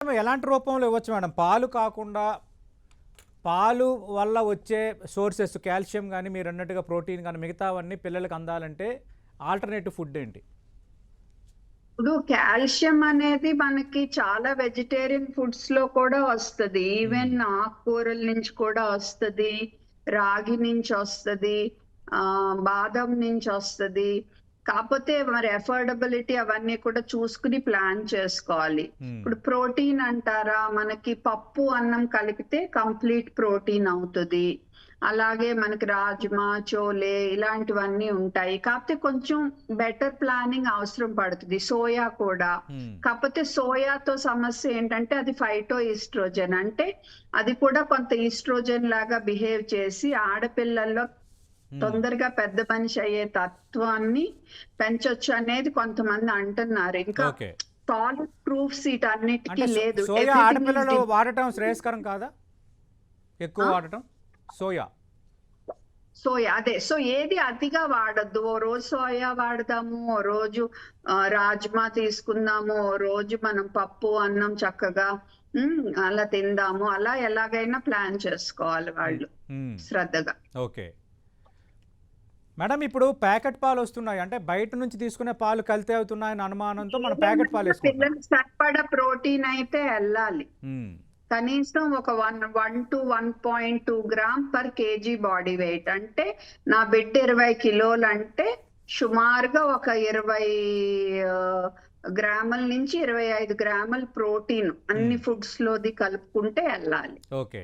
ఎలాంటి రూపంలో ఇవ్వచ్చు మేడం? పాలు కాకుండా పాలు వల్ల వచ్చే సోర్సెస్ కాల్షియం గాని, మీరన్నట్టుగా ప్రోటీన్ గాని మిగతావన్నీ పిల్లలకి అందాలంటే ఆల్టర్‌నేటివ్ ఫుడ్ ఏంటి? ఇప్పుడు కాల్షియం అనేది మనకి చాలా వెజిటేరియన్ ఫుడ్స్ లో కూడా వస్తది. హ్మ్. ఈవెన్ ఆకుకూరల నుంచి కూడా వస్తది. రాగి నుంచి వస్తది. బాదం నుంచి వస్తది. కాపోతే మరి అఫోర్డబిలిటీ అవన్నీ కూడా చూసుకుని ప్లాన్ చేసుకోవాలి. హ్మ్. ఇప్పుడు ప్రోటీన్ అంటారా? మనకి పప్పు, అన్నం కలిపితే కంప్లీట్ ప్రోటీన్ అవుతది. అలాగే మనకి రాజ్మా, చోలే ఇలాంటివన్నీ ఉంటాయి. కాపోతే కొంచెం బెటర్ ప్లానింగ్ అవసరం పడుతది. సోయా కూడా. హ్మ్. కాపోతే సోయాతో సమస్య ఏంటంటే అది ఫైటో ఈస్ట్రోజన్. అంటే అది కూడా కొంత ఈస్ట్రోజన్ లాగా బిహేవ్ చేసి ఆడపిల్లల్లో హ్మ్. తొందరగా పెద్ద మనిషి అయ్యే తత్వాన్ని పెంచొచ్చు అనేది కొంతమంది అంటున్నారు. ఇంకా ఓకే. సాలిడ్ ప్రూఫ్స్ వీటన్నిటికి అంటే లేదు. సోయా ఎవ్రీథింగ్ ఈస్ ఆడపిల్లలు వాడటం శ్రేయస్కరం కాదా? ఎక్కువ ఆ! వాడటం సోయా. సోయా అదే. సో ఏది అతిగా వాడొద్దు. ఓ రోజు సోయా వాడదాము. ఓ రోజు రాజ్మా తీసుకుందాము. ఓ రోజు మనం పప్పు, అన్నం చక్కగా అలా తిందాము. అలా ఎలాగైనా ప్లాన్ చేసుకోవాలి హ్మ్. వాళ్ళు హ్మ్. శ్రద్ధగా. ఓకే. మేడం ఇప్పుడు ప్యాకెట్ పాలొస్తున్నాయి. అంటే బయట నుంచి తీసుకునే పాలు కల్తీ అవుతున్నాయన్న అనుమానంతో మనం ప్యాకెట్ ఏదేమైనా పాలేసుకుంటున్నాం. పిల్లలకి సరిపడా ప్రోటీన్ అయితే ఎళ్ళాలి. హ్మ్. కనీసం ఒక 1 to 1.2 gram per KG body weight. అంటే నా బిడ్డ 20 కిలోలంటే సుమారుగా ఒక 20 గ్రాముల నుంచి 25 గ్రాముల ప్రోటీన్ హ్మ్. అన్ని ఫుడ్స్ లోది కలుపుకుంటే ఎళ్ళాలి. ఓకే.